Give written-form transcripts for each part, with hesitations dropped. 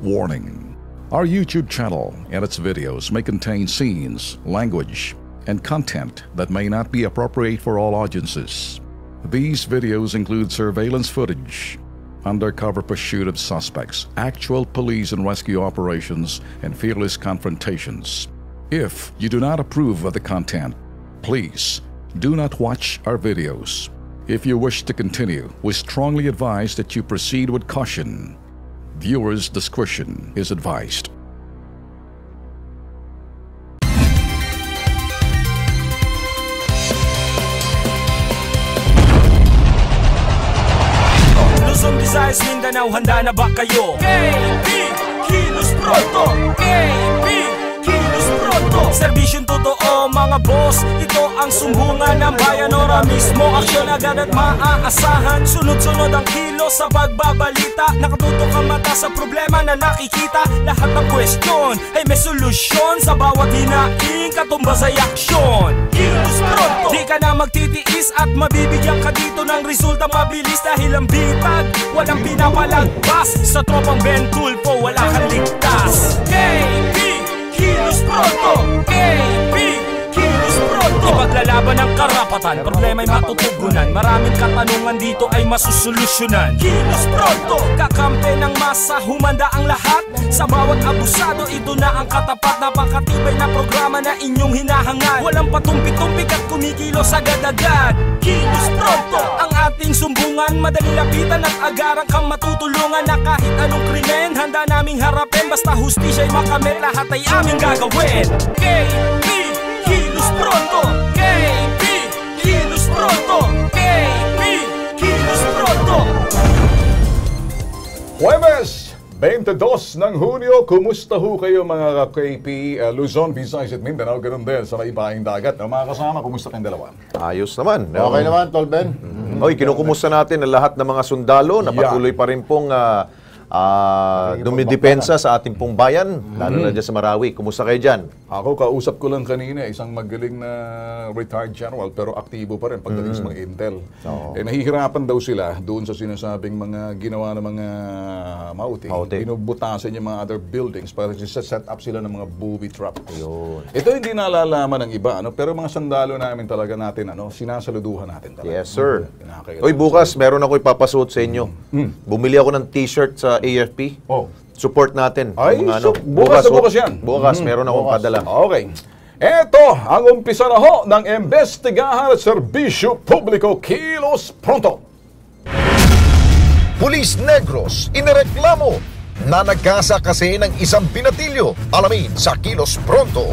Warning: our YouTube channel and its videos may contain scenes, language, and content that may not be appropriate for all audiences. These videos include surveillance footage, undercover pursuit of suspects, actual police and rescue operations, and fearless confrontations. If you do not approve of the content, please do not watch our videos. If you wish to continue, we strongly advise that you proceed with caution. Viewers' discretion is advised. Luzon, Visayas, Mindanao, handa na ba kayo? KB, Kilos Pronto! KB, Kilos Pronto! Serbisyong totoo mga boss, ito ang sumbungan ng bayan. Ora mismo, aksyon agad at maaasahan. Sunod-sunod ang kilos sa pagbabalita. Nakatutok ang mata sa problema na nakikita. Lahat ng question ay may solusyon. Sa bawat hinaing katumbas ay aksyon. Kilos Pronto! Di ka na magtitiis at mabibigyan ka dito ng resulta mabilis. Dahil ang bitag, walang pinapalagpas. Sa tropang Ben Tulfo, wala kang ligtas. KB, Kilos Pronto! KB, Kilos Pronto! Ipaglalaban ng karapatan, problema'y matutugunan. Maraming katanungan dito ay masusolusyonan. Kilos Pronto! Kakampi ng masa, humanda ang lahat. Sa bawat abusado, ito na ang katapat. Napakatibay na programa na inyong hinahangad. Walang patumpik-tumpik at kumikilos agad-agad. Kilos Pronto! Ang ating sumbungan, madali lapitan at agarang kang matutulungan. Na kahit anong krimen, handa naming harapin. Basta hustisya'y makamit, lahat ay aming gagawin. KB, Kilos Pronto! KB, Kilos Pronto! KB, Kilos Pronto! Huwebes, 22 ng Hunyo, kumusta ho kayo mga KP, Luzon, Visayas at Mindanao, ganun din sa may ibaing dagat. Mga kasama, kumusta kayong dalawa? Ayos naman. Okay naman, Tol Ben. Oy, kinukumusta natin ang lahat ng mga sundalo na patuloy pa rin pong dumidepensa sa ating pong bayan, lalo na dyan sa Marawi. Kumusta kayo dyan? Ako, kausap ko lang kanina, isang magaling na retired general pero aktibo pa rin pagdating sa mga intel. Nahihirapan daw sila doon sa sinasabing mga ginawa ng mga mauti. Binubutasan yung mga other buildings para set up sila ng mga booby trap. Ito hindi nalalaman ng iba, pero mga sandalo namin talaga natin, sinasaluduhan natin talaga. Yes, sir. Oy, bukas meron ako ipapasuot sa inyo. Bumili ako ng t-shirt sa AFP. Support natin. Ay, bukas yan. Bukas, meron akong padala. Okay. Ito ang umpisa na ho ng Imbestigahan at Serbisyo Publiko Kilos Pronto. Pulis Negros inireklamo na nagkasa kasi ng isang binatilyo. Alamin sa Kilos Pronto.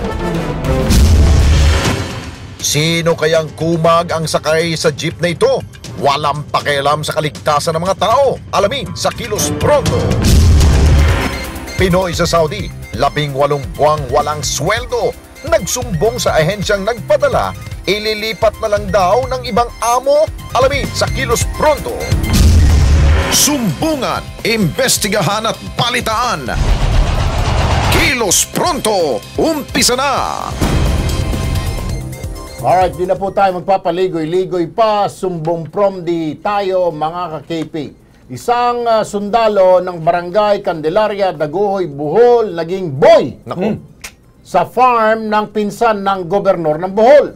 Sino kayang kumag ang sakay sa jeep na ito? Walang pakialam sa kaligtasan ng mga tao. Alamin sa Kilos Pronto. Pinoy sa Saudi, 18 buwang walang sweldo. Nagsumbong sa ahensyang nagpadala, ililipat na lang daw ng ibang amo. Alamin sa Kilos Pronto. Sumbungan, imbestigahan at balitaan. Kilos Pronto, umpisa na! Alright, di na po tayo magpapaligoy-ligoy pa. Sumbong from di tayo mga ka-KP. Isang sundalo ng Barangay Candelaria, Daguhoy, Bohol, naging boy sa farm ng pinsan ng gobernador ng Bohol.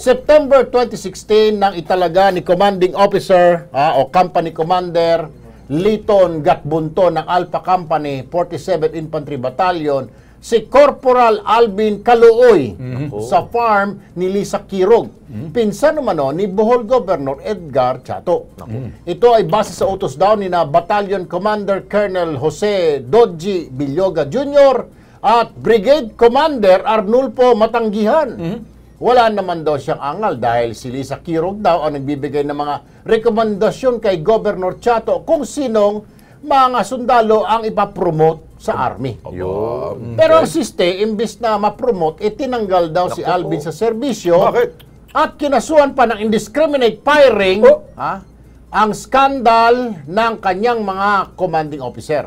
September 2016 nang italaga ni Commanding Officer o Company Commander Liton Gatbunto ng Alpha Company 47 Infantry Battalion si Corporal Alvin Kaluoy sa farm ni Lisa Kirog. Pinsan naman ni Bohol Governor Edgar Chato. Ito ay base sa utos daw ni na Battalion Commander Colonel Jose Dodji Bilyoga Jr. at Brigade Commander Arnulfo Matanggihan. Wala naman daw siyang angal dahil si Lisa Kirog daw ang nagbibigay ng mga rekomendasyon kay Governor Chato kung sinong mga sundalo ang ipapromote sa army. Pero ang siste, imbis na ma-promote, itinanggal daw si Alvin sa serbisyo. Bakit? At kinasuhan pa ng indiscriminate firing ang skandal ng kanyang mga commanding officer.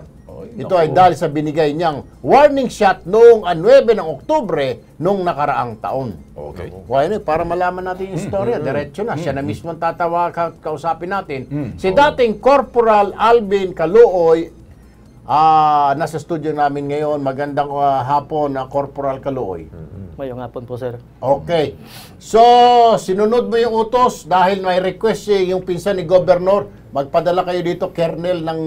Ito ay dahil sa binigay niyang warning shot noong 9 ng Oktubre noong nakaraang taon. Okay. Para malaman natin yung istorya, diretso na. Siya na mismo kausapin natin. Si dating Corporal Alvin Kaluoy Nasa studio namin ngayon. Magandang hapon na Corporal Kaluoy. Mayong hapon po, sir. Okay. So, sinunod mo yung utos dahil may request yung pinsan ni Governor. Magpadala kayo dito, Kernel, ng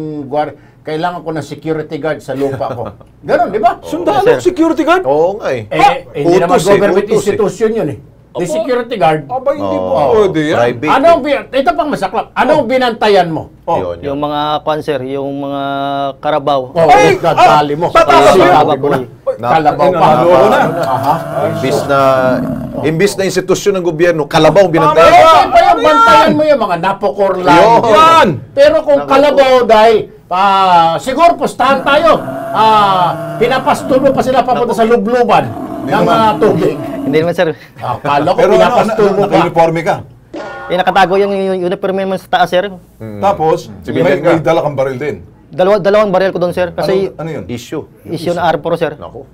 kailangan ko ng security guard sa lupa ko. Ganon, di ba? Sundalo, security guard? Oo nga eh. Hindi naman Utos eh, government utos eh. institution yun eh. The security guard. Aba, hindi po Oo, pwede yan. private. Ito pang masaklap. Anong binantayan mo? Yun, yun. Yung mga cancer, yung mga karabaw. Ay! Dadali mo. Tatakas Yung yun. mga baboy. Kalabaw pa. Naloko na. Aha. Imbis na institusyon ng gobyerno, kalabaw ang binantayan. Okay pa yung bantayan mo yung mga napokor lang. Yan! Pero kung kalabaw dahil, siguro pustahan tayo. Pinapastulo pa sila papunta sa lubluban ng tubig. Hindi naman, sir. Akala ko Pero pinapastulo pa. naka-uniforme ka. Nakatago yung uniform naman sa taas, sir. Tapos, Civilian may ka. dala kang baril din. Dalawang baril ko doon, sir. Kasi Ano yun? Issue. issue na R4, sir. Naku.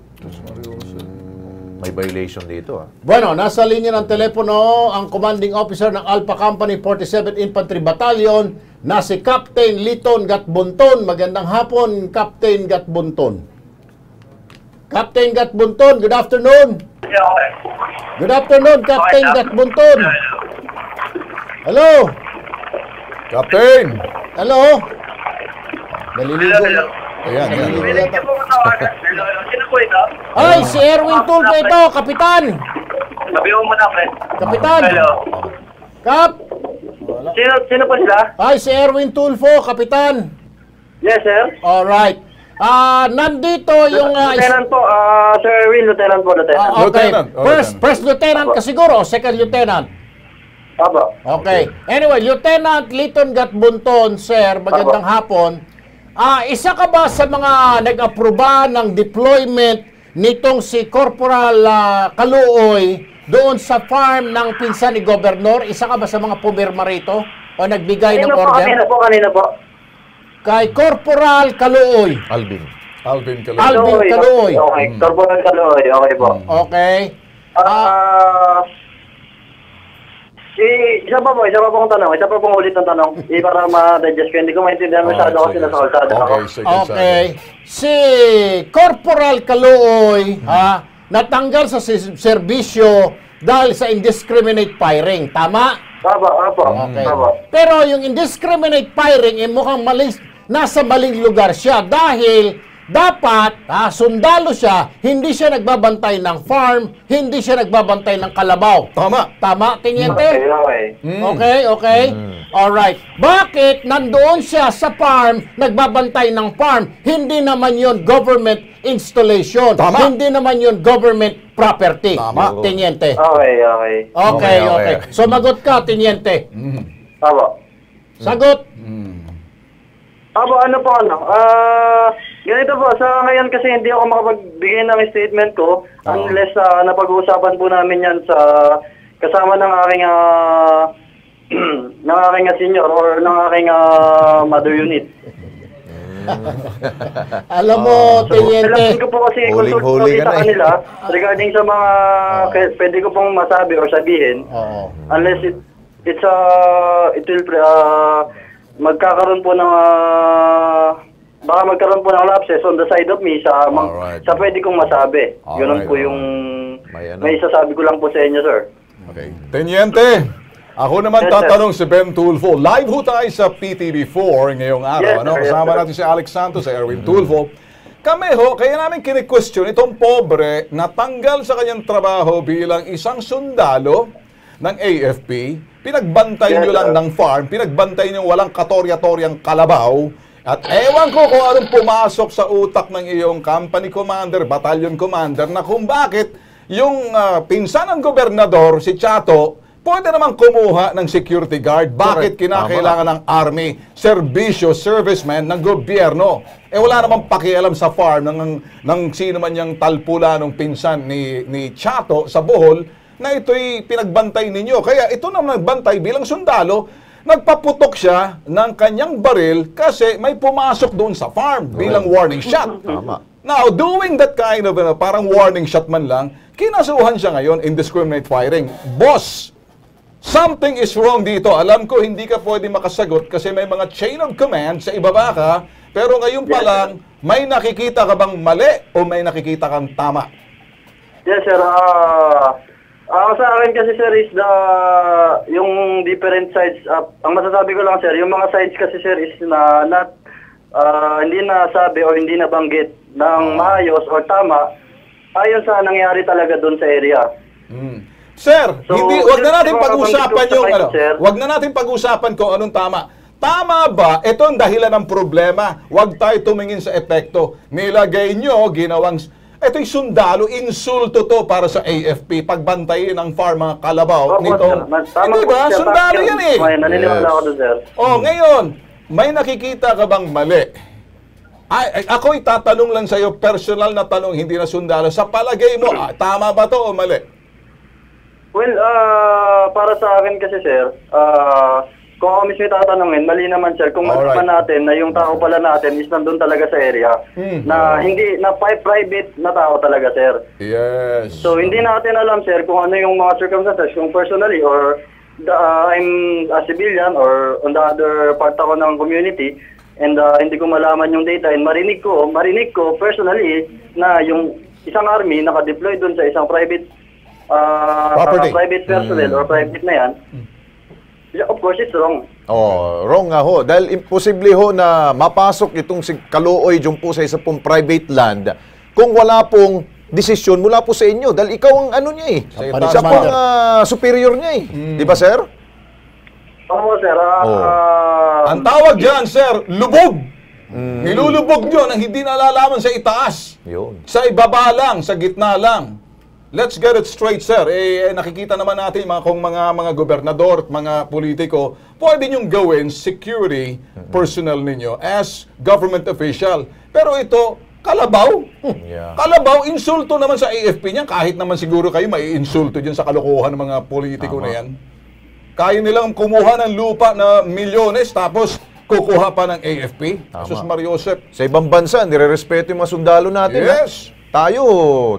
May violation dito ah. Bueno, nasa linya ng telepono ang commanding officer ng Alpha Company 47th Infantry Battalion na si Captain Liton Gatbunton. Magandang hapon, Captain Gatbunton. Captain Gatbunton, good afternoon. Good afternoon, Captain Gatbunton. Hello. Captain! Hello. Naliligo. Ayan, ayan. Naliligo yata. Sino po ito? Ay, si Erwin Tulfo ito, Kapitan. Sabi mo muna, friend. Kapitan. Hello. Kap. Sino po sila? Ay, si Erwin Tulfo, Kapitan. Yes, sir. Alright. Nandito yung... Lieutenant po. Sir Erwin, Lieutenant po, Lieutenant. Okay. Lieutenant. Oh, First lieutenant ka siguro, second lieutenant. Apo. Okay. Anyway, Lieutenant Liton Gatbunton, sir, magandang hapon. Isa ka ba sa mga nag-aproba ng deployment nitong si Corporal Kaluoy doon sa farm ng pinsan ni Governor? Isa ka ba sa mga pumirma rito? O nagbigay ng order? Kanina po. Kay Corporal Kaluoy. Alvin. Alvin Kaluoy. Alvin Kaluoy. Okay, Corporal Kaluoy. Okay po. Okay. Isa pa pong tanong. Isa pa pong ulit ng tanong. Para ma-digest ko. Hindi ko maintindihan masyado kasi nasa kalsada ako. Okay, sige. Okay. Si Corporal Kaluoy, natanggal sa serbisyo dahil sa indiscriminate firing. Tama? Apo. Okay. Apo. Pero yung indiscriminate firing, mukhang nasa maling lugar siya dahil dapat, sundalo siya, hindi siya nagbabantay ng farm, hindi siya nagbabantay ng kalabaw. Tama. Tama, Teniente? Okay. Okay. Alright. Bakit nandoon siya sa farm, nagbabantay ng farm? Hindi naman yon government installation. Tama. Hindi naman yon government property. Tama. Teniente. Okay. Okay. Sumagot ka, Teniente. Apo. Sagot. Apo, ganito po, sa ngayon kasi hindi ako makapagbigay ng statement ko unless napag-uusapan po namin yan sa kasama ng aking senior or ng aking mother unit. Alam mo, Teniente. Kailangan ko po kasi consult Huling-huli ka sa na kanila regarding sa mga pwede ko pong masabi or sabihin unless it will magkakaroon po ng baka magkaroon po ng lapses on the side of me sa pwede kong masabi. Yun po yung may isasabi ko lang po sa inyo, sir. Okay. Teniente, ako naman Yes, sir. tatanong si Ben Tulfo. Live ho tayo sa PTV4 ngayong araw. Yes, sir. Yes, Kasama sir. natin si Alex Santos, si Erwin Tulfo. Kami ho, kaya namin kini-question itong pobre natanggal sa kanyang trabaho bilang isang sundalo ng AFP. Pinagbantay nyo lang ng farm, pinagbantay nyo walang katorya-toryang kalabaw. At ewan ko kung anong pumasok sa utak ng iyong company commander, battalion commander, na kung bakit yung pinsan ng gobernador, si Chato, pwede naman kumuha ng security guard. Bakit kinakailangan ng army, serbisyo, serviceman ng gobyerno? Wala namang pakialam sa farm ng sino man yung talpula ng pinsan ni Chato sa Bohol, na ito'y pinagbantay ninyo. Kaya ito naman nagbantay bilang sundalo, nagpaputok siya ng kanyang baril kasi may pumasok doon sa farm bilang warning shot. Tama. Now, doing that kind of parang warning shot man lang, kinasuhan siya ngayon indiscriminate firing. Boss, something is wrong dito. Alam ko hindi ka pwede makasagot kasi may mga chain of command sa ibaba ka, pero ngayon pa lang may nakikita ka bang mali o may nakikita kang tama? Yes, sir. Sa akin kasi, sir, is yung different sides. Ang masasabi ko lang, sir, yung mga sides kasi, sir, is hindi nasabi o hindi nabanggit ng maayos o tama ayon sa nangyari talaga doon sa area. Sir, So, wag na natin yung mga pag-usapan banggit ko sa kahit, sir. wag na natin pag-usapan kung anong tama. Tama ba? Ito ang dahilan ng problema. Wag tayo tumingin sa epekto. Nilagay nyo, ginawang... Ito'y sundalo, insulto to para sa AFP. Pagbantayin ang farm, mga kalabaw. Opo, sir. Tama Hindi po, ba? sir. Sundalo yan eh. May naniniwala ako doon, sir. Ngayon, may nakikita ka bang mali? Ako'y tatanong lang sa'yo, personal na tanong, hindi na sundalo. Sa palagay mo, tama ba to o mali? Well, para sa akin kasi, sir, kung ako mismo tatanungin, mali naman, sir. Kung malaman natin na yung tao pala natin is nandun talaga sa area, na private na tao talaga, sir. Yes. So, hindi natin alam, sir, kung ano yung mga circumstances, kung personally or I'm a civilian or on the other part ako ng community, and hindi ko malaman yung data, and marinig ko personally na yung isang army naka-deploy dun sa isang private private personnel or private na yan. Of course, it's wrong. Wrong nga ho. Dahil imposible ho na mapasok itong si Calooy dyan po sa isa pong private land kung wala pong desisyon mula po sa inyo. Dahil ikaw ang ano niya eh. Siya po ang superior niya eh. Di ba, sir? Oo, sir. Ang tawag dyan, sir, lubog. Nilulubog nyo nang hindi nalalaman sa itaas. Yun. Sa ibaba lang, sa gitna lang. Let's get it straight, sir. Nakikita naman natin kung mga gobernador at mga politiko, pwede nyong gawin security personnel ninyo as government official. Pero ito, kalabaw. Kalabaw, insulto naman sa AFP niyan. Kahit naman siguro kayo may insulto dyan sa kalokohan ng mga politiko na yan. Kaya nilang kumuha ng lupa na milyones tapos kukuha pa ng AFP. Jesus Mariosep. Sa ibang bansa, nire-respeto yung mga sundalo natin. Yes. Tayo,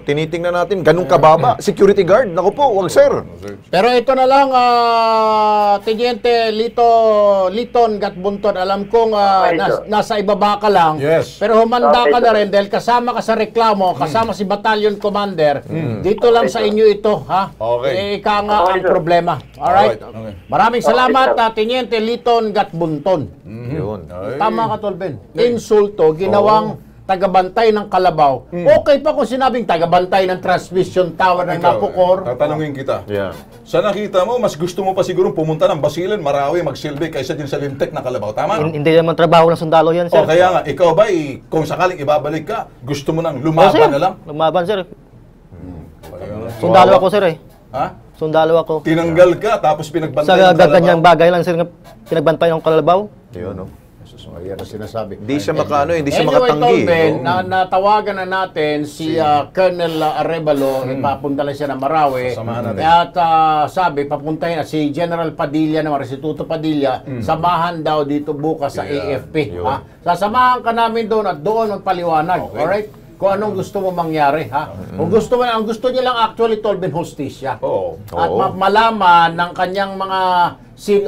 tinitingnan natin, ganun kababa. Security guard, naku po, wag sir. Pero ito na lang, Teniente Liton Gatbunton, alam kong nasa ibaba ka lang. Yes. Pero humanda ka na rin dahil kasama ka sa reklamo, kasama si Battalion Commander. Dito lang sa inyo ito, ha? Okay. Ika nga ang problema. Alright? Okay. Maraming salamat, Teniente Liton Gatbunton. Yun. Tama ka, Tolben. Insulto, ginawang tagabantay ng kalabaw. Okay pa kung sinabing tagabantay ng transmission tower ng Napocor. Tatanungin kita. Yeah. Sa nakita mo, mas gusto mo pa siguro pumunta ng Basilan, Marawi, magsilbi kaysa din sa lintek na kalabaw. Tama? Hindi naman trabaho ng sundalo yan, sir. Kaya nga, ikaw ba, kung sakaling ibabalik ka, gusto mo nang lumaban na lang? Lumaban, sir. Sundalo ako, sir, eh. Ha? Sundalo ako. Tinanggal ka, tapos pinagbantay Sa ng kalabaw. ganyang bagay lang, sir, pinagbantay ng kalabaw. Yun, no? Ayan ang sinasabi. Hindi siya hindi siya Anyway, makatanggi. Tolben, natawagan na natin si Colonel Arevalo, papunta lang siya ng Marawi. Samahan natin. At sabi, papuntahin na si General Padilla naman, Restituto Padilla, samahan daw dito bukas sa AFP. Ha? Sasamahan ka namin doon at doon magpaliwanag. Okay. Alright? Kung anong gusto mo mangyari, ha? Kung gusto mo, ang gusto niya lang actually, Tolben, hostisya. At malaman ng kanyang mga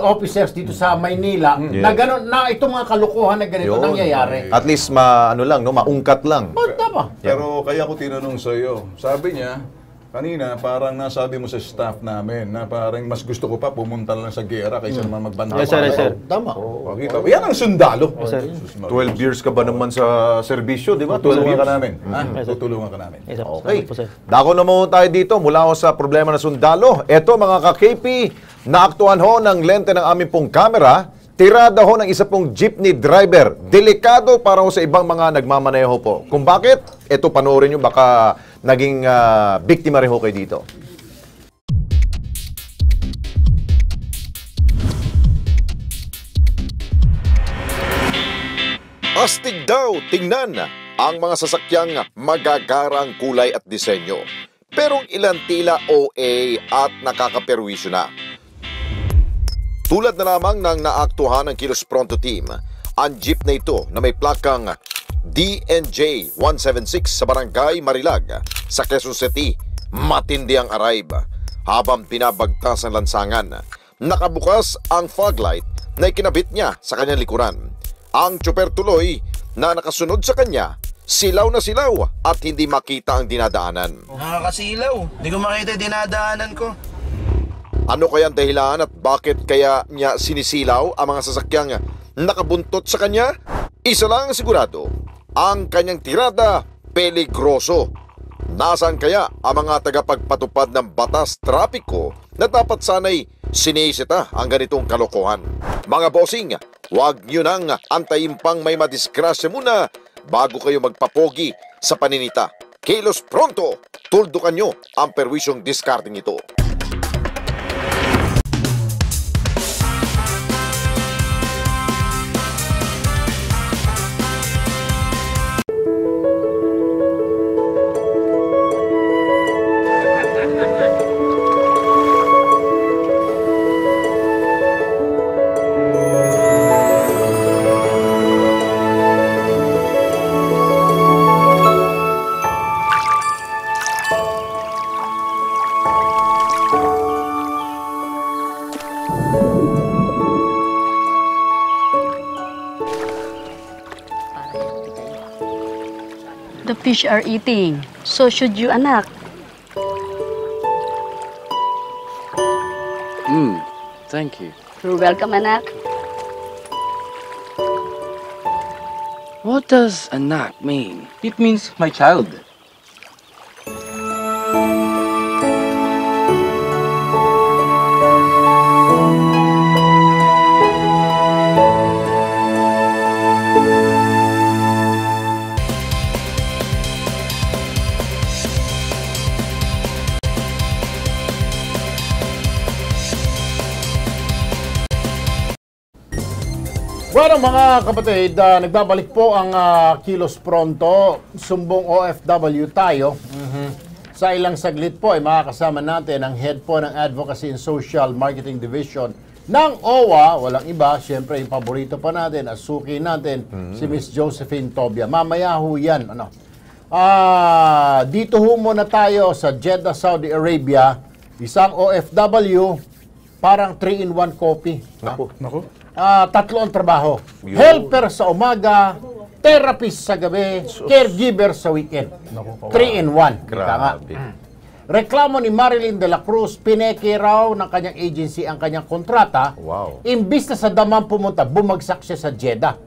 officers dito sa Maynila na gano'n, na itong mga kalukuhan na ganito nangyayari. At least maungkat lang. Tama. Pero kaya ko tinanong sa iyo, sabi niya, kanina parang nasabi mo sa staff namin na parang mas gusto ko pa pumunta lang sa gera kaysa naman magbantay. Yes, sir, yes, sir. Tama. Pakita. Yan ang sundalo. sir. 12 years ka ba naman sa serbisyo, di ba? 12 Tutulungan years. ka namin. Tutulungan ka namin. Yes, sir. Okay. Salamat po, sir. Dako na muna tayo dito mula ho sa problema ng sundalo. Ito mga ka-KP, naaktuhan ho ng lente ng aming pong kamera, tirada ho ng isa pong jeepney driver. Delikado para ho sa ibang mga nagmamaneho po. Kung bakit, ito panoorin nyo, baka naging biktima rin ho kayo dito. Astig daw, tingnan ang mga sasakyang magagarang kulay at disenyo. Pero ilan tila OA at nakakaperwisyo na. Tulad na lamang ng naaktuhan ng Kilos Pronto Team, ang jeep na ito na may plakang DNJ 176 sa Barangay Marilag sa Quezon City, matindi ang arrive. Habang binabagtas ang lansangan, nakabukas ang fog light na ikinabit niya sa kanyang likuran. Ang tsoper tuloy na nakasunod sa kanya, silaw na silaw at hindi makita ang dinadaanan. Nakakasilaw. Hindi ko makita dinadaanan ko. Ano kaya ang dahilan at bakit kaya niya sinisilaw ang mga sasakyang nakabuntot sa kanya? Isa lang ang sigurado, ang kanyang tirada peligroso. Nasaan kaya ang mga tagapagpatupad ng batas trapiko na dapat sanay sinisita ang ganitong kalokohan? Mga bossing, huwag nyo nang antayin pang may madisgrasya muna bago kayo magpapogi sa paninita. Kilos pronto, tuldukan nyo ang perwisyong discarding ito. The fish are eating. So should you, anak. Thank you. You're welcome, anak. What does anak mean? It means my child. Bueno mga kapatid, nagbabalik po ang Kilos Pronto, sumbong OFW tayo. Sa ilang saglit po ay makakasama natin ang head po ng Advocacy and Social Marketing Division ng OWA. Walang iba, syempre yung paborito pa natin, asuki natin, si Miss Josephine Tobia. Mamaya ho yan. Dito ho muna tayo sa Jeddah, Saudi Arabia. Isang OFW, parang 3-in-1 copy. Naku. Tatlo ang trabaho. Helper sa umaga, therapist sa gabi, caregiver sa weekend. 3-in-1. Grabe. Reklamo ni Marilyn de la Cruz, pineke raw ng kanyang agency ang kanyang kontrata. Wow. Imbis na sa Daman pumunta, bumagsak siya sa Jeddah.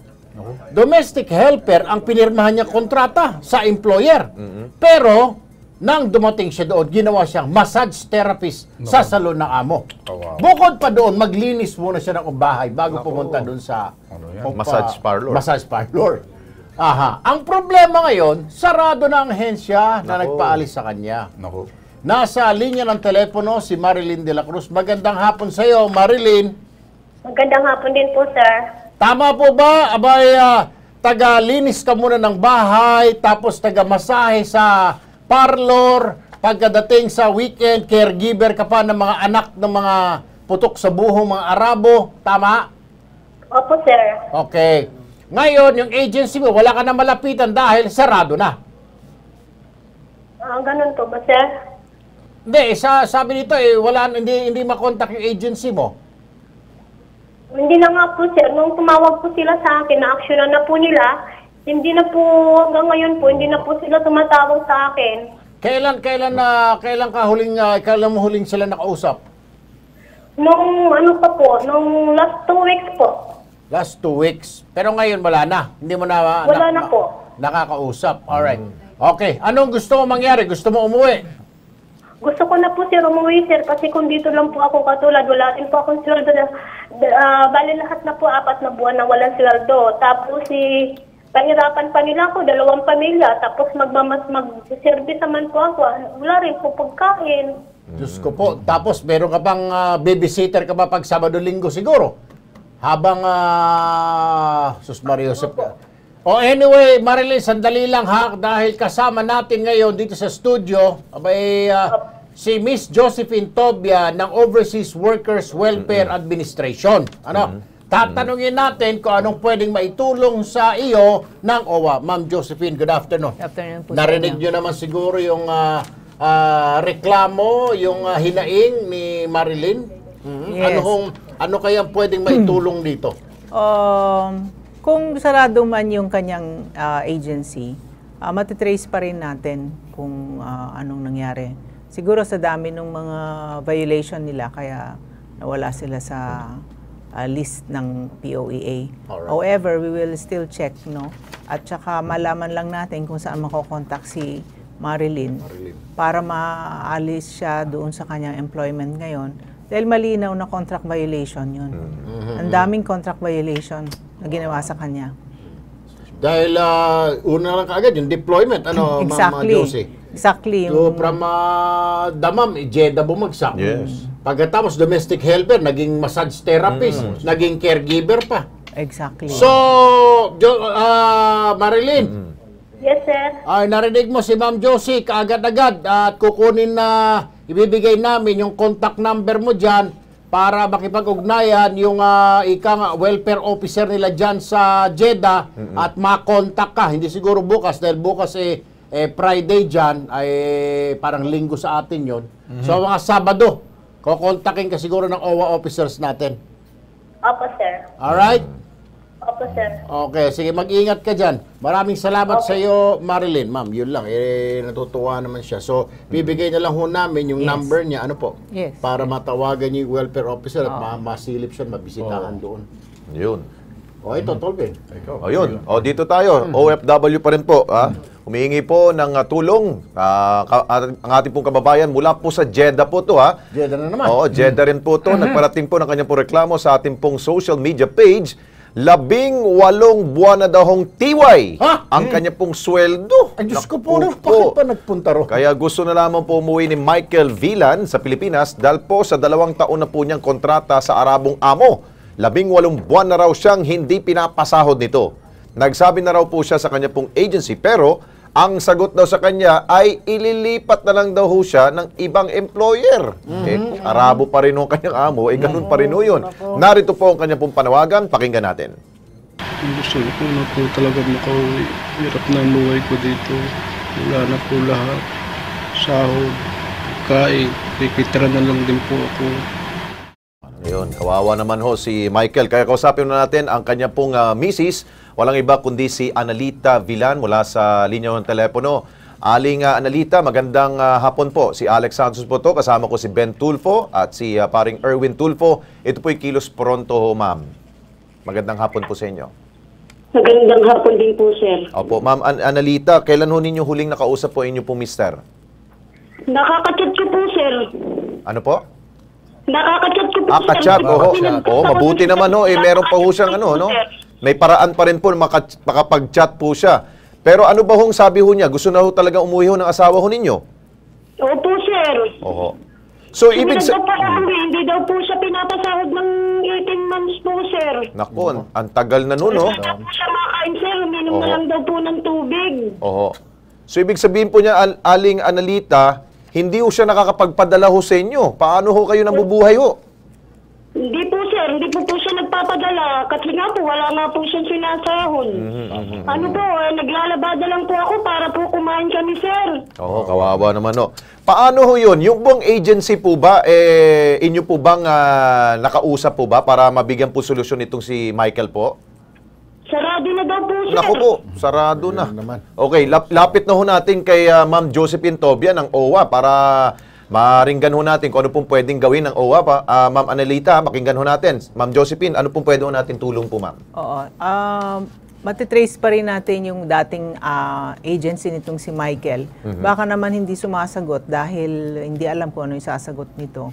Domestic helper ang pinirmahan niya kontrata sa employer. Pero nang dumating siya doon, ginawa siyang massage therapist sa salon ng amo. Bukod pa doon, maglinis muna siya ng bahay bago pumunta doon sa Massage parlor. Massage parlor. Aha. Ang problema ngayon, sarado na ang ahensya na nagpaalis sa kanya. Nasa linya ng telepono si Marilyn de la Cruz. Magandang hapon sa iyo, Marilyn. Magandang hapon din po, sir. Tama po ba? Abay, taga-linis ka muna ng bahay, tapos taga-masahe sa parlor, pagkadating sa weekend, caregiver ka pa ng mga anak ng mga putok sa buhong mga Arabo. Tama? Opo, sir. Okay. Ngayon, yung agency mo, wala ka na malapitan dahil sarado na. Ganun po ba, sir? Hindi, sabi nito, hindi makontak yung agency mo. Hindi na nga po, sir. Nung tumawag po sila sa akin, na-actionan na po nila, hindi na po, hanggang ngayon po, hindi na po sila tumatawag sa akin. Kailan mo huling sila nakausap? Nung nung last 2 weeks po. Last 2 weeks. Pero ngayon wala na. Hindi mo na Wala na po. Nakakausap. Alright. Okay. Anong gusto mo mangyari? Gusto mo umuwi? Gusto ko na po, sir, umuwi, sir, kasi kung dito lang po ako katulad, wala din po akong sweldo na, bali lahat na po, 4 na buwan na walang sweldo. Tapos pahirapan pa nila ako, 2 pamilya, tapos mag-service naman po ako, wala rin po pagkain. Diyos ko po. Tapos meron ka pang babysitter ka ba pag Sabado-Linggo siguro? Habang, Sus Mario Josep. Anyway, Marilyn, sandali lang ha, dahil kasama natin ngayon dito sa studio, si Miss Josephine Tobia ng Overseas Workers Welfare Administration. Tatanungin natin kung anong pwedeng maitulong sa iyo ng OWA. Ma'am Josephine, good afternoon. Good afternoon po. Narinig nyo naman siguro yung reklamo, yung hinaing ni Marilyn. Yes. Ano kaya pwedeng maitulong dito? Kung sarado man yung kanyang agency, matitrace pa rin natin kung anong nangyari. Siguro sa dami ng mga violation nila, kaya nawala sila sa list ng POEA. Alright. However, we will still check, no? At saka malaman lang natin kung saan makokontak si Marilyn para maalis siya doon sa kanyang employment ngayon. Dahil malinaw na contract violation yun. Ang daming contract violation na ginawa sa kanya. Dahil una lang kaagad yung deployment, ano, Exactly. Mama Josie? Exactly. So, from Damam, Jeddah bumagsak. Yes. Pagkatapos, domestic helper, naging massage therapist, naging caregiver pa. Exactly. So, Marilyn, Yes, sir. ay narinig mo si Ma'am Josie kaagad-agad at kukunin na ibibigay namin yung contact number mo dyan para makipag-ugnayan yung welfare officer nila dyan sa Jeddah at makontak ka. Hindi siguro bukas dahil bukas Friday dyan ay parang linggo sa atin yon. So mga Sabado, kukontakin ka siguro ng OWA officers natin. Opo, sir. Alright? Opo, sir. Okay, sige, mag-ingat ka dyan. Maraming salamat sa iyo, Marilyn. Ma'am, yun lang. Natutuwa naman siya. So, bibigay na lang ho namin yung number niya. Ano po? Yes. Para matawagan niyo yung welfare officer at masilip siya, mabisitahan doon. Yun. O, ito, Tolvin. O yun. O dito tayo. OFW pa rin po. Humihingi po ng tulong ang ating pong kababayan mula po sa Jeddah po to. Jeddah na naman. Oo, Jeddah rin po to. Nagparating po ng kanyang po reklamo sa ating pong social media page. 18 buwan na daw hong tiway ang kanya pong sweldo. Ay, Diyos ko po, bakit pa nagpunta ro? Kaya gusto na lamang po umuwi ni Michael Villan sa Pilipinas dahil po sa 2 taon na po niyang kontrata sa Arabong Amo. 18 buwan na raw siyang hindi pinapasahod nito. Nagsabi na raw po siya sa kanya pong agency pero ang sagot daw sa kanya ay ililipat na lang daw ho siya ng ibang employer. Kung Arabo pa rin ho kanyang amo, ganun pa rin ho yun. Narito po ang kanyang pong panawagan, pakinggan natin. Gusto ko na po talaga makauwi. Hirap na buhay ko dito. Wala na po lahat. Sahod, kain, pipitira na lang din po ako. Ayun, kawawa naman ho si Michael. Kaya kausapin na natin ang kanya pong misis. Walang iba kundi si Analita Villan mula sa linya ng telepono. Aling Analita, magandang hapon po. Si Alex Santos po to. Kasama ko si Ben Tulfo at si paring Erwin Tulfo. Ito po'y Kilos Pronto, ma'am. Magandang hapon po sa inyo. Magandang hapon din po, sir. Opo, ma'am Analita, kailan ho ninyo huling nakausap po inyo po, mister? Nakaka-chat ko po, sir. Ano po? Nakaka-chat ko po, sir. Kachat, mabuti naman ho. Meron pa ho siyang ano, no? May paraan pa rin po makapag-chat po siya. Pero ano ba hong sabi ho niya? Gusto na ho talaga umuwi ho ng asawa ho ninyo? Opo, sir. Oho. So, ibig hindi daw po siya pinapasahod ng 18 months po, sir. Naku, ang tagal na nun, no? Hindi daw po siya makain, sir. Uminom na lang daw po ng tubig. Oho. So, ibig sabihin po niya, Aling Analita, hindi ho siya nakakapagpadala ho sa inyo. Paano ho kayo nabubuhay ho? Hindi po, sir. Hindi po siya nagpapadala. Kasi nga po, wala nga po siyang sinasahod. Ano po, naglalabada lang po ako para po kumain kami, sir. Oo, kawawa naman, no. Paano ho yun? Yung buong agency po ba, inyo po bang nakausap po ba para mabigyan po solusyon itong si Michael po? Sarado na daw po, sir. Naku po, sarado na. Okay, lapit na ho natin kay Ma'am Josephine Tobia ng OWA para maringgan ho natin kung ano pong pwedeng gawin ng OWA pa. Ma'am Analita, makinggan ho natin. Ma'am Josephine, ano pong pwede ho natin tulong po, ma'am? Oo. Matitrace pa rin natin yung dating agency nitong si Michael. Baka naman hindi sumasagot dahil hindi alam kung ano yung sasagot nito.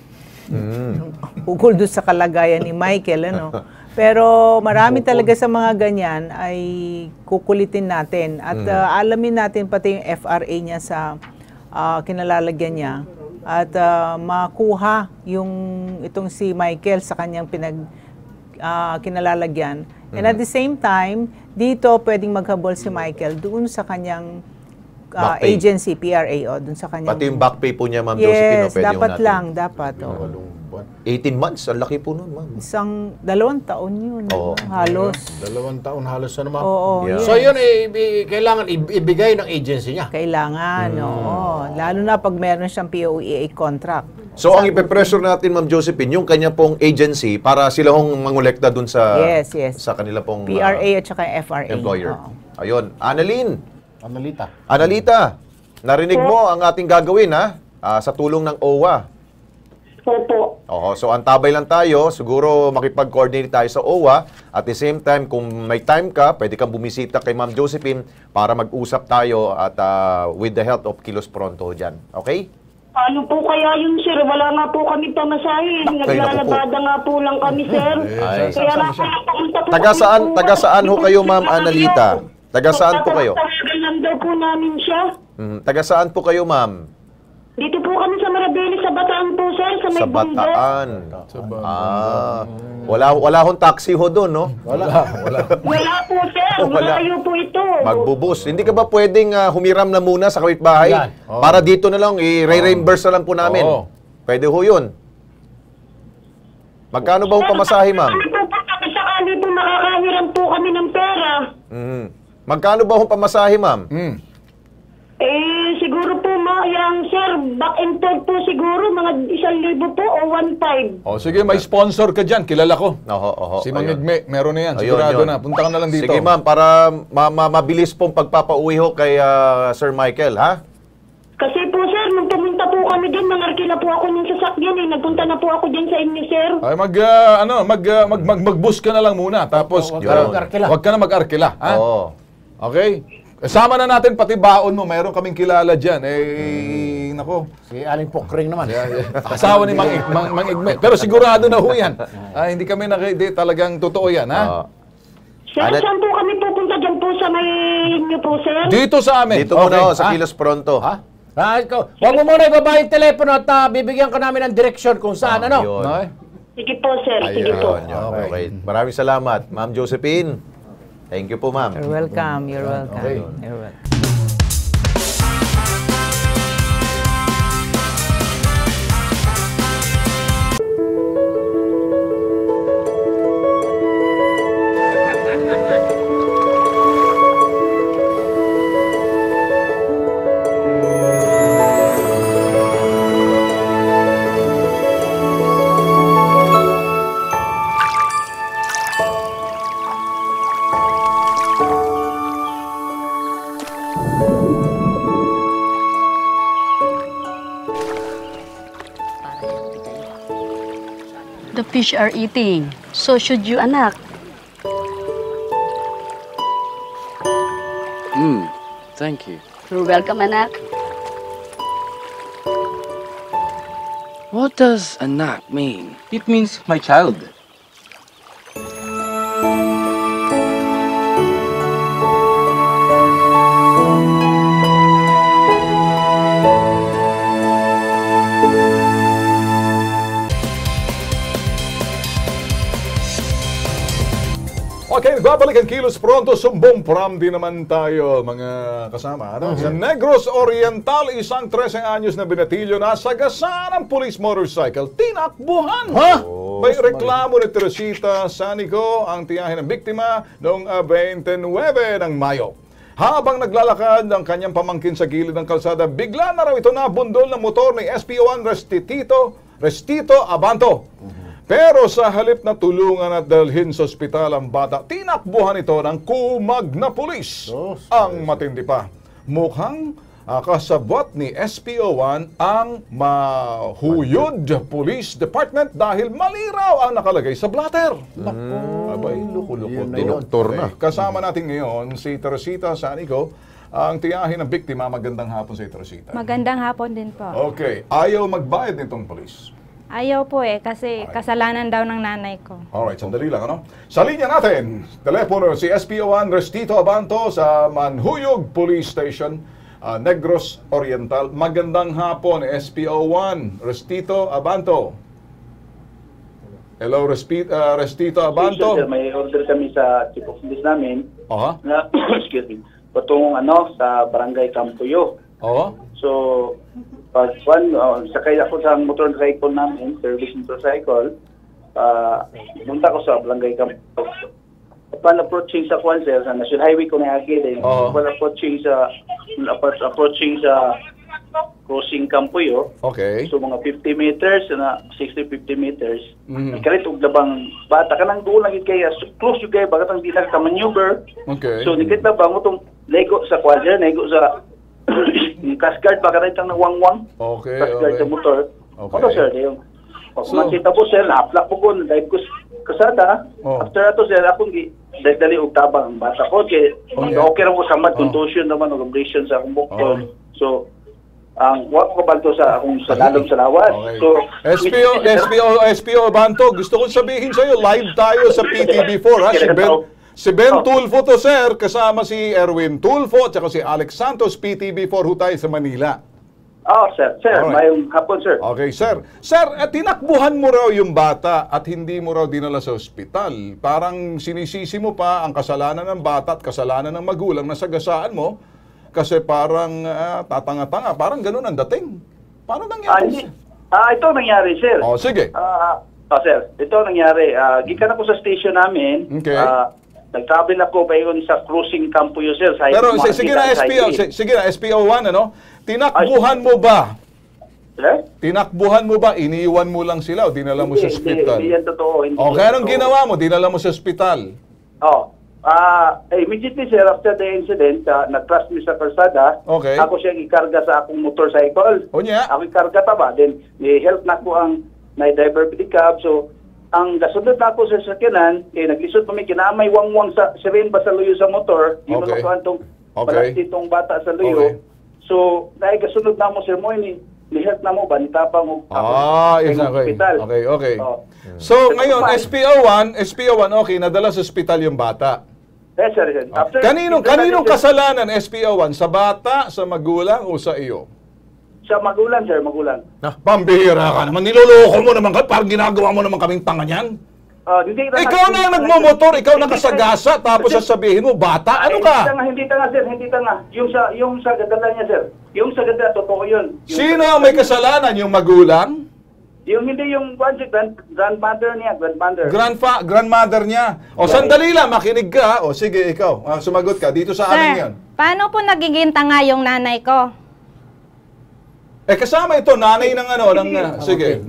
Ukol doon sa kalagayan ni Michael, ano. Pero marami talaga sa mga ganyan ay kukulitin natin. At alamin natin pati yung FRA niya sa kinalalagyan niya. At makuha yung itong si Michael sa kanyang kinalalagyan. And at the same time, dito pwedeng maghabol si Michael doon sa kanyang agency, PRA, doon sa kanyang... Pati yung back pay po niya, Ma'am Josephine, yes, dapat lang, dapat. 18 months, ang laki po nun, ma'am. 2 taon yun, halos. 2 taon halos na naman. Oo, yes. So yun, kailangan ibigay ng agency niya. Kailangan, oo. Lalo na pag meron siyang POEA contract. So, ang ipe-pressure natin, Ma'am Josephine, yung kanya pong agency para sila hong mangolekta dun sa sa kanila pong PRA at saka FRA. Employer. Ayun. Analita, narinig mo ang ating gagawin, ha? Sa tulong ng OWA. Opo. So antabay lang tayo, siguro makipag-coordinate tayo sa OWA. At the same time, kung may time ka, pwede kang bumisita kay Ma'am Josephine para mag-usap tayo at with the help of Kilos Pronto dyan. Okay? Ano po kaya yun, sir? Wala nga po kami pamasahin. Naglalabada nga po lang kami, sir. Kaya nga po pumunta po. Taga saan ho kayo, Ma'am Analita? Taga saan po kayo? Tawagan lang daw po namin siya. Taga saan po kayo, Ma'am? Dito po kami sa Marabeli, sa Bataan po, sir. Sa may Bataan. Wala hong taxi ho doon, no? Wala po, sir. Malayo po ito. Magbubus. Hindi ka ba pwedeng humiram na muna sa kapitbahay? Para dito na lang, i-reimburse na lang po namin. Pwede ho yun. Magkano ba ang pamasahe, ma'am? Sakali po makakahiram po kami ng pera. Magkano ba ang pamasahe, ma'am? Siguro po, sir, back and forth po siguro, mga 1,000 po o 1,500. Sige, may sponsor ka dyan. Kilala ko. Si Mang Igme, meron na yan. Sigurado na. Punta ka na lang dito. Sige, ma'am, para mabilis pong pagpapauwi ho kay Sir Michael, ha? Kasi po, sir, nung pumunta po kami din, nangarkila po ako ng sasakyan eh. Nagpunta na po ako dyan sa inyo, sir. Ay, mag-bus ka na lang muna. Tapos, huwag ka na mag-arkila. Ha? Okay? Kasama na natin pati baon mo. Mayroon kaming kilala dyan. Nako. Si Aling Pokring naman. Asawa ni Mang Igme. Pero sigurado na ho yan. Hindi kami talagang totoo yan, ha? Sir, saan po kami pupunta dyan po sa may inyo po, sir? Dito sa amin. Dito muna sa Kilos Pronto. Huwag mo muna ibaba yung telepono at bibigyan ka namin ng direksyon kung saan, ano? Sige po, sir. Sige po. Okay. Maraming salamat, Ma'am Josephine. Thank you po, ma'am. You're welcome. You're welcome. Okay. You're welcome. The fish are eating. So should you, anak. Thank you. You're welcome, anak. What does anak mean? It means my child. Okay, nagbabalik ang Kilos Pronto. Sumbong Pramdi naman tayo, mga kasama. Sa Negros Oriental, isang 13 anyos na binatilyo na sagasaan ng police motorcycle. Tinakbuhan! May reklamo ni Teresita Sanico, ang tiyahin ng biktima, noong 29 ng Mayo. Habang naglalakad ang kanyang pamangkin sa gilid ng kalsada, bigla na raw ito nabundol ng motor ni SPO1 Restito Abanto. Pero sa halip na tulungan at dalhin sa ospital ang bata, tinakbuhan ito ng kumag na pulis. Ang matindi pa, mukhang kasabwat ni SPO1 ang Mahuyod Police Department dahil mali raw ang nakalagay sa blatter. Abay, luko-luko. Dinoktor na. Kasama natin ngayon si Teresita Sanico, ang tiyahin ng biktima. Magandang hapon sa Teresita. Magandang hapon din po. Okay, ayaw magbayad nitong polis. Ayaw po kasi kasalanan daw ng nanay ko. Alright, sandali lang, ano? Sa linya natin, telepono si SPO1 Restito Abanto sa Manhuyog Police Station, Negros Oriental. Magandang hapon, SPO1 Restito Abanto. Hello, Restito Abanto. Sir, may order kami sa chief of police namin. Na, excuse me, patungong sa barangay Campuyo. So, pag sakay ako sa motorcycle namin, service motorcycle, punta ko sa barangay Campuyo. Upon approaching sa sir, sa National Highway ko na agad, upon approaching sa crossing Campuyo. Okay. So mga 50 meters na 60-50 meters. Kalit og labang bata kanang duol lagi kay close yung kay bagatang di na ka maneuver. Okay. So nikit na ba mo tong lego sa quadra, lego sa cascade bagatang tang nawangwang. Okay. Cascade sa motor. Okay. Ano sir, yung pag makita po sir, na-aplak po ko, dahil ko kasada. After ato sir, akong dali og tabang ang bata ko. Kaya okay lang ko sa contusion naman, o abrasion sa akong bukton. So, ang wak ko balto sa akong salalom sa lawas. So, SPO Abanto, gusto kong sabihin sa iyo, live tayo sa PTV4 ha. Si Ben Tulfo to sir, kasama si Erwin Tulfo at saka si Alex Santos, PTV4 ho tayo sa Manila. Sir. Mayong hapon, sir. Okay, sir. Sir, tinakbuhan mo raw yung bata at hindi mo raw dinala sa ospital. Parang sinisisi mo pa ang kasalanan ng bata at kasalanan ng magulang na sagasaan mo kasi parang tatanga-tanga. Parang ganun ang dating. Paano nangyari? Ito nangyari, sir. Sige. Sir, ito nangyari. Gikan ako sa station namin. Okay. Nag-travel ako pa yun sa cruising Campuyo, sir. Pero sige na, SPO1, ano? Tinakbuhan mo ba? Tinakbuhan mo ba? Iniiwan mo lang sila o dinala mo sa ospital? Hindi yan totoo. Okay, anong ginawa mo? Dinala mo sa ospital? Immediately, sir, after the incident, nag-crash me sa kalsada. Okay. Ako siya ikarga sa akong motorcycle. Ako ikarga ta ba? Then, help na ko ang driver pedicab. So, ang gasunod na ako sa sakyanan, naglisod kami, kinamay wangwang sa sirin ba sa luyo sa motor. Yun ang kuhantong palastitong bata sa luyo. So, dahil kasunod na mo, sir mo, ni-help na mo ba? Nitapang mo ako sa hospital. Okay. So, ngayon, SPO1, okay, nadala sa hospital yung bata. Yes, sir. Kaninong kasalanan, SPO1? Sa bata, sa magulang, o sa iyo? Sa magulang, sir, magulang. Pambihira ka naman. Niloloko mo naman ka. Parang ginagawa mo naman kaming tanga niyan. Ikaw na nagmumotor, ikaw nakasagasa, tapos sasabihin mo, bata, ano ka? Hindi tanga, sir, hindi tanga. Yung sa gadala niya, sir. Yung sa gadala, totoo yun. Sino ang may kasalanan? Yung magulang? Hindi yung grandmother niya, grandmother niya. Sandali lang, makinig ka. Sige, ikaw, sumagot ka. Dito sa amin yan. Paano po nagiging tanga yung nanay ko? Kasama ito, nanay ng sige.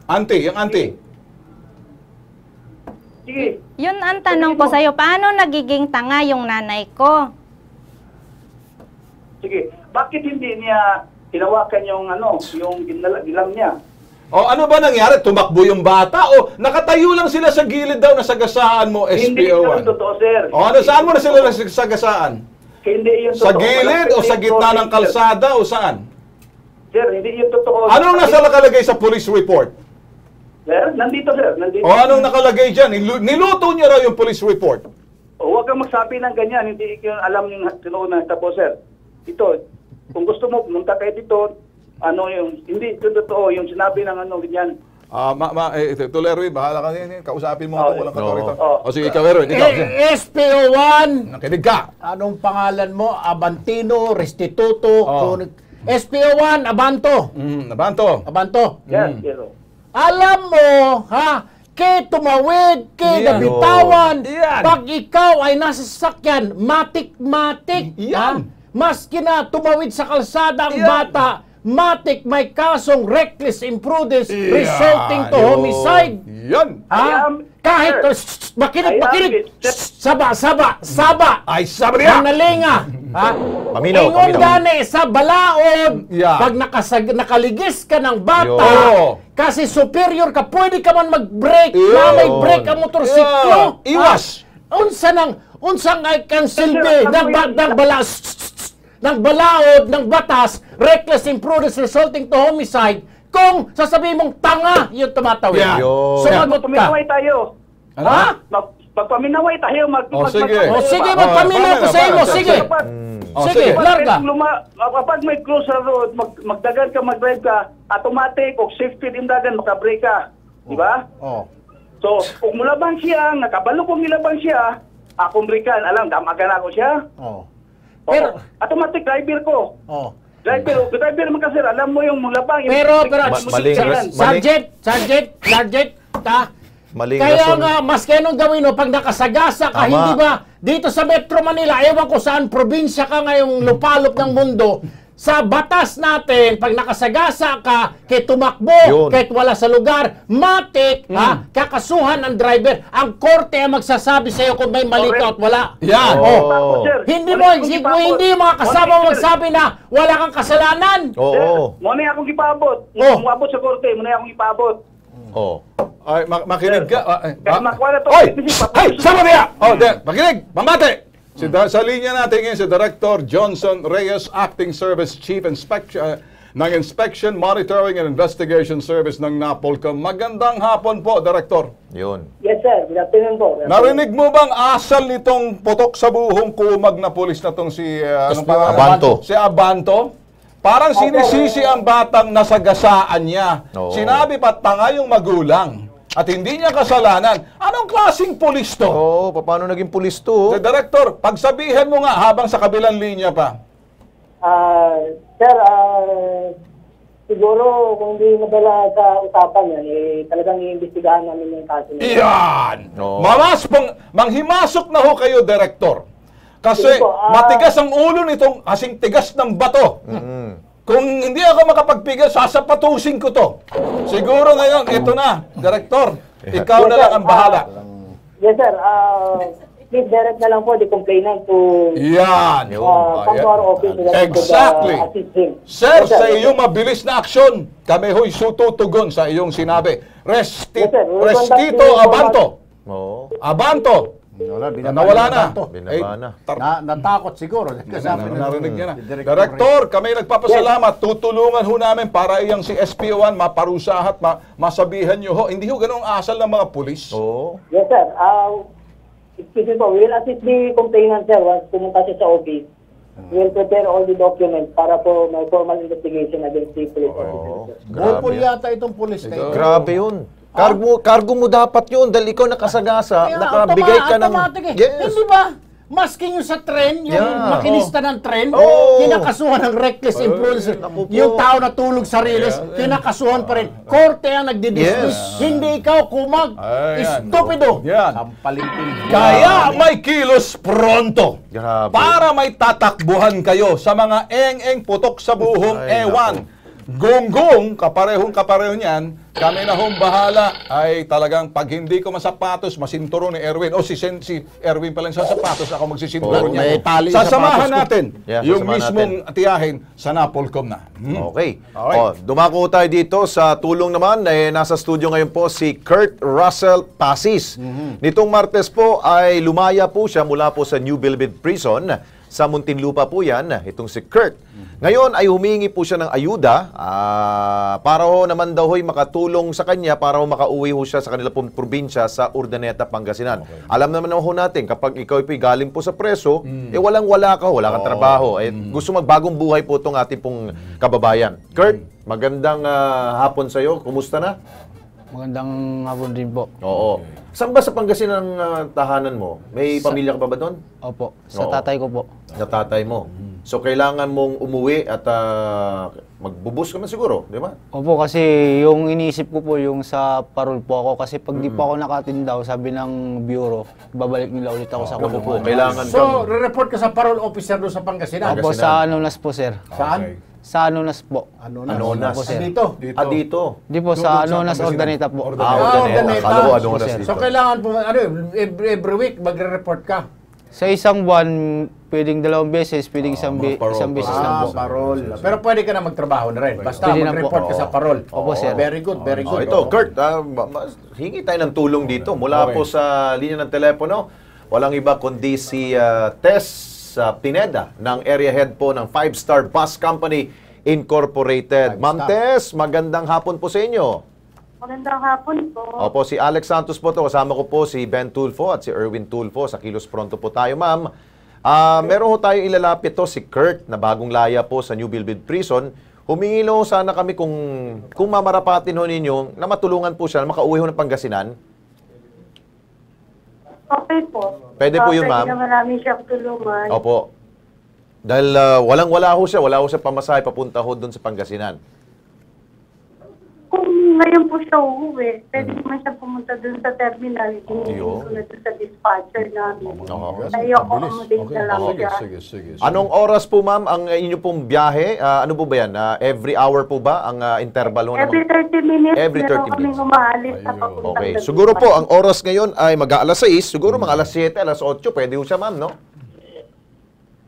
Auntie, yung auntie. Sige. Yun ang tanong ko sa'yo, paano nagiging tanga yung nanay ko? Sige, bakit hindi niya hinawakan yung gilam niya? Ano ba nangyari? Tumakbo yung bata o nakatayo lang sila sa gilid daw na sagasaan mo, SPO1? Hindi yun totoo, sir. Saan mo na sila nasagasaan? Hindi yun totoo. Sa gilid o sa gitna ng kalsada o saan? Sir, hindi yun totoo. Anong nasa nakalagay sa police report? Sir, nandito, sir. Anong nakalagay dyan? Niluto niya raw yung police report. Huwag kang magsabi ng ganyan. Hindi ko alam yung tinuunan. Tapos, sir, ito, kung gusto mo, pumunta kayo dito, hindi ito totoo, yung sinabi ng ganyan. Tuloy, Erwin, bahala ka din. Kausapin mo ito, walang katorito. Sige, ikaw, Erwin. SPO1! Nakinig ka. Anong pangalan mo? Abantino, Restituto, SPO1, Abanto. Abanto. Yes, alam mo, tumawid, nabitawan, pag ikaw ay nasa sasakyan, matik-matik, maski na tumawid sa kalsada ang bata, matik may kasong reckless imprudence resulting to homicide. Kahit, makinig, saba. Ay, sabi niya. Nalinga. Ingon gani sa balaod, pag nakaligis ka ng bata, kasi superior ka, pwede ka man mag-brake, na may brake ang motorsiklo. Iwas. Unsang ay kansilbi ng balaod ng batas, reckless imprudence resulting to homicide, kung sasabihin mong tanga yung tumatawid. Sumagot ka. Magpaminaway tayo. Magpaminaway tayo. Sige, magpaminaw ko sa iyo. Sige, larga. Kapag may close road, magdagan ka, mag-drive ka, automatic o safety din dagan, makabrake ka. Diba? So, kung mulabang siya, nakabalo kung nilabang siya, akong breakan, alam, damagan ako siya. Pero, automatic driver ko. Driver naman kasi, alam mo yung mulabang. Pero, Sergeant, kaya nga, mas kanong gawin mo, pag nakasagasa ka, hindi ba, dito sa Metro Manila, ewan ko saan, probinsya ka ngayong lupalop ng mundo, sa batas natin, pag nakasagasa ka, kahit tumakbo, Yun. kahit wala sa lugar, matik, kakasuhan ang driver. Ang korte ang magsasabi sa iyo kung may mali ka at wala. Yan. Hindi mo, hindi yung mga kasama mo magsabi na wala kang kasalanan. Oo. Muna akong ipabot. Umabot sa korte, muna akong ipabot. Oo. Ay, makinig ka. Kasi makuha na to. Oy! Hey! Sama niya! Makinig! Mamate! Sa linya natin ngayon si Director Johnson Reyes, Acting Service Chief ng Inspection, Monitoring and Investigation Service ng NAPOLCOM. Magandang hapon po, Director. Yun. Yes, sir. Good afternoon po. Narinig mo bang asal nitong putok sa buhong kumag na pulis na tong si Abanto? Si Abanto? Parang sinisisi ang batang nasagasaan niya. Sinabi pa tanga yung magulang. At hindi niya kasalanan. Anong klaseng pulis to? Paano naging pulis to? Si Director, pagsabihan mo nga habang sa kabilang linya pa. Sir, siguro kung hindi madala sa usapan yan, talagang iimbestigahan namin yung kaso niya. Iyan! Manghimasok na ho kayo, Director. Kasi matigas ang ulo nitong kasing tigas ng bato. Kung hindi ako makapagpigil, sasapatusin ko to. Siguro ngayon, ito na, Director. Ikaw na lang ang bahala. Yes, sir. Please direct na lang po the complainant to Yan. come to our office. Exactly. Assist him. Sir, sa iyong mabilis na aksyon, kami ho'y sututugon sa iyong sinabi. Restito Abanto. Abanto. Nawala na. Natakot siguro. Narinig niya na. Director, kami nagpapasalamat. Tutulungan ho namin para iyang si SPO1 maparusahat, masabihan nyo ho. Hindi ho ganun asal ng mga pulis. Yes, sir. Excuse me po. We will assist the complainant, sir, once pumunta siya sa office. We will prepare all the documents para po may formal investigation against the police officer. Bopol yata itong pulis na ito. Grabe yun. Cargo mo dapat yun dahil ikaw nakasagasa, nakabigay ka ng... Yes. Hindi ba? Masking yung sa tren, yung makinista ng tren, kinakasuhan ng reckless influence. Yung tao na tulog sa riles, kinakasuhan pa rin. Korte ang nagdidismiss. Hindi ikaw kumag. Estupido. Kaya may kilos pronto. Para may tatakbuhan kayo sa mga eng-eng putok sa buhong ewan. Gonggong, kapareho niyan, kami na hong bahala ay talagang pag hindi ko masapatos, masinturo ni Erwin. Si Erwin pa lang sa sapatos, ako magsisinturo niya. Sasamahan natin yung mismong tiyahin sa NAPOLCOM na. Okay. Dumako tayo dito sa tulong naman. Nasa studio ngayon po si Kurt Russell Pasis. Nitong Martes po ay lumaya po siya mula po sa New Bilbid Prison. Sa Muntinlupa po yan, itong si Kurt. Ngayon ay humingi po siya ng ayuda para ho naman daw ho'y makatulong sa kanya para ho makauwi ho siya sa kanila pong probinsya sa Urdaneta, Pangasinan. Alam naman ho natin, kapag ikaw ay galing po sa preso, walang-wala ka, wala kang trabaho. Gusto magbagong buhay po itong ating pong kababayan. Kurt, magandang hapon sa iyo. Kumusta na? Magandang hapon din po. Oo. Saan ba sa Pangasinan ang tahanan mo? May pamilya ka pa ba doon? Opo. Sa tatay ko po. Sa tatay mo. So, kailangan mong umuwi at magbubus ka man siguro, di ba? Opo, kasi yung iniisip ko po yung sa parol po ako. Kasi pag di po ako nakatindaw, sabi ng bureau, babalik nila ulit ako sa kulungan. So, re-report ka sa parol officer doon sa Pangasinan? Opo, sa Anonas po, sir. Saan? Sa Anonas po. Anonas. Dito? Dito? Di po, sa Anonas, Urdaneta po. Urdaneta. So, kailangan po, every week magre-report ka? Sa isang buwan, pwedeng 2 beses, pwedeng isang beses lang po. Parol. Pero pwede ka na magtrabaho na rin. Basta mag-report ka sa parol. Opo, sir. Very good, very good. Ito, Kurt, hingi tayo ng tulong dito. Mula po sa linya ng telepono, walang iba kundi si Tess Pineda ng area head po ng 5-Star Bus Company Incorporated. Ma'am Tess, magandang hapon po sa inyo. Magandang hapon po. Opo, si Alex Santos po to. Kasama ko po si Ben Tulfo at si Erwin Tulfo. Sa Kilos Pronto po tayo, ma'am. Meron ho tayo ilalapit to si Kurt na bagong laya po sa New Bilbid Prison. Humingi ho sana kami kung mamarapatin ho ninyo na matulungan po siya na makauwi ho ng Pangasinan. Okay po. Pwede po yun, ma'am. Pwede naman namin siya tulungan. Opo. Dahil walang-wala ho siya. Wala ho siya pamasahe papunta ho doon sa Pangasinan. Kung ngayon po siya uuwi. Pwede naman siya pumunta dun sa terminal. Hindi ko na dun sa dispatcher namin. Tayo accommodate na lang siya. Sige. Anong oras po, ma'am, ang inyo pong biyahe? Ano po ba yan? Every hour po ba ang interval mo? Every 30 minutes. Every 30 meron kaming umaalis na papuntang Okay. dispatcher. Siguro po, ang oras ngayon ay mag-aalas 6. Siguro mga alas 7, alas 8. Pwede po siya, ma'am, no?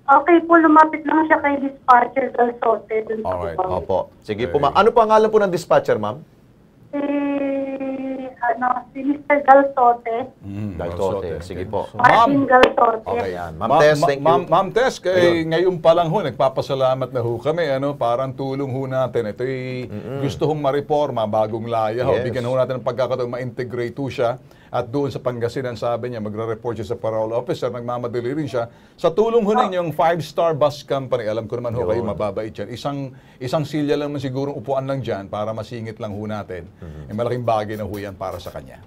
Okay po, lumapit lang siya kay dispatcher Del Sote. Dun sa Alright. Cubao. Opo. Sige po, ma'am. Ano po ang ngalan po ng dispatcher, ma'am? Si Mr. Del Sote. Daltote. Sige po. Martin Del Sote. Okay, yan. Ma'am Tess, thank you. Ma'am Tess, ngayon pa lang ho, nagpapasalamat na ho kami. Parang tulong ho natin. Ito'y gusto hong ma-reforma, bagong laya. Yes. Bigyan ho natin ng pagkakataon, ma-integrate ho siya. At doon sa Pangasinan, sabi niya, magre-report siya sa parole officer, nagmamadali rin siya. Sa tulong ho ninyong 5-star bus company, alam ko naman ho kayo mababait yan. Isang silya lang man siguro upuan lang dyan para masingit lang ho natin. Malaking bagay na ho yan para sa kanya.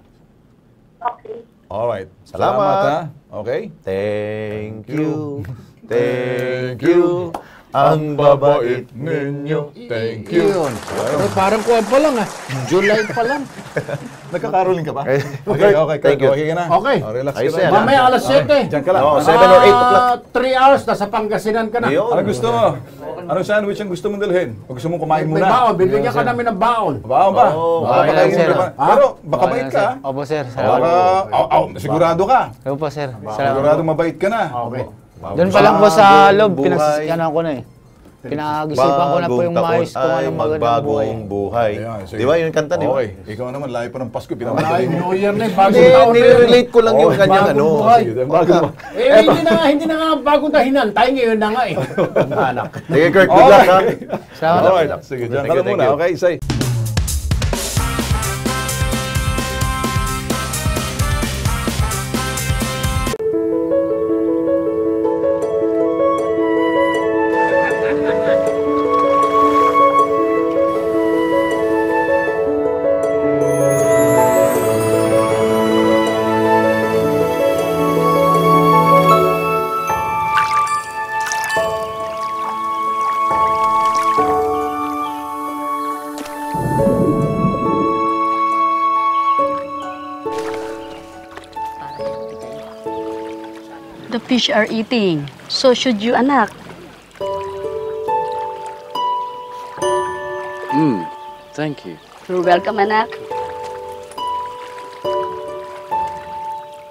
Okay. Alright. Salamat. Ha? Okay? Thank you. Thank you. Ang babait ninyo. Thank you. Yun. Parang kuwan pa lang July pa lang. Nagkakaroling ka ba? Okay. Thank you. Okay ka na? Okay. Relax Ayos ka yan. na. Mamaya alas 7. Diyan ka lang. 7 or 8 o'clock. 3 hours, nasa Pangasinan ka na. Ayun. Ano gusto mo? Anong sandwich ang gusto mong dalhin? O gusto mong kumain May muna? baon, bibigyan ka namin ng baon. Baon ba? Okay lang, sir. Pero baka bait ka. Opo, sir. Sigurado ka. Opo, sir. Sigurado mabait ka na. Okay. Doon pa lang po sa loob, pinagsisikyanan ko na Pinag-isipan ko na po yung maayos kung anong magandang buhay. Di ba yung kanta niyo? Okay. Ikaw naman, layo pa ng Pasko. Ay, New Year na bagong taon. Nire-relate ko lang yung kanyang ano. Hindi na nga bagong dahinan. Tayo ngayon na nga anak. Sige, Kurt, good luck ha. Salamat. Sige, dyan ka lang muna. Okay, say. The fish are eating. So should you, anak. Thank you. You're welcome, anak.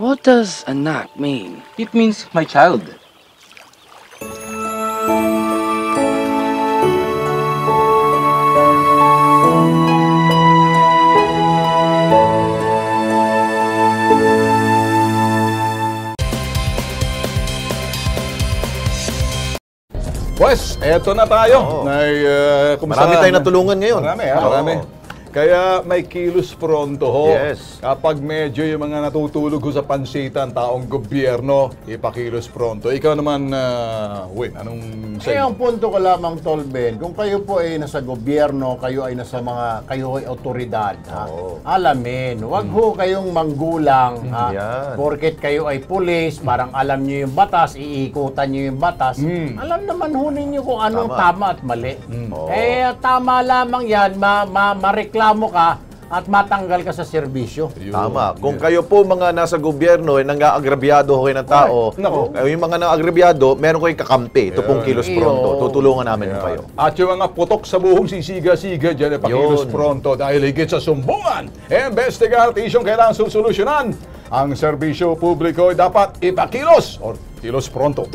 What does anak mean? It means my child. Pues, eto na tayo. Marami tayong natulungan ngayon. Marami. Kaya may kilos pronto ho. Yes. Kapag medyo yung mga natutulog ho sa pansitan, taong gobyerno, ipakilos pronto. Ikaw naman, Win, anong say? Ang punto ko lamang, Tolben, kung kayo po ay nasa gobyerno, kayo ay nasa kayo ay otoridad, alamin, wag ho kayong manggulang, porket kayo ay pulis, parang alam nyo yung batas, iikutan nyo yung batas, alam naman ho ninyo kung anong tama at mali. Tama lamang yan, mareklamo ka at matanggal ka sa serbisyo. Tama. Kung kayo po mga nasa gobyerno ay nang-aagrabyado kayo ng tao, yung mga nang-aagrabyado, meron kayong kakampi. Ito pong kilos pronto. Tutulungan namin kayo. At yung mga putok sa buhong sisiga-siga dyan, ipakilos pronto dahil higit sa sumbungan. Investigar at isyong kailangan susolusyonan. Ang serbisyo publiko ay dapat ipakilos or kilos pronto.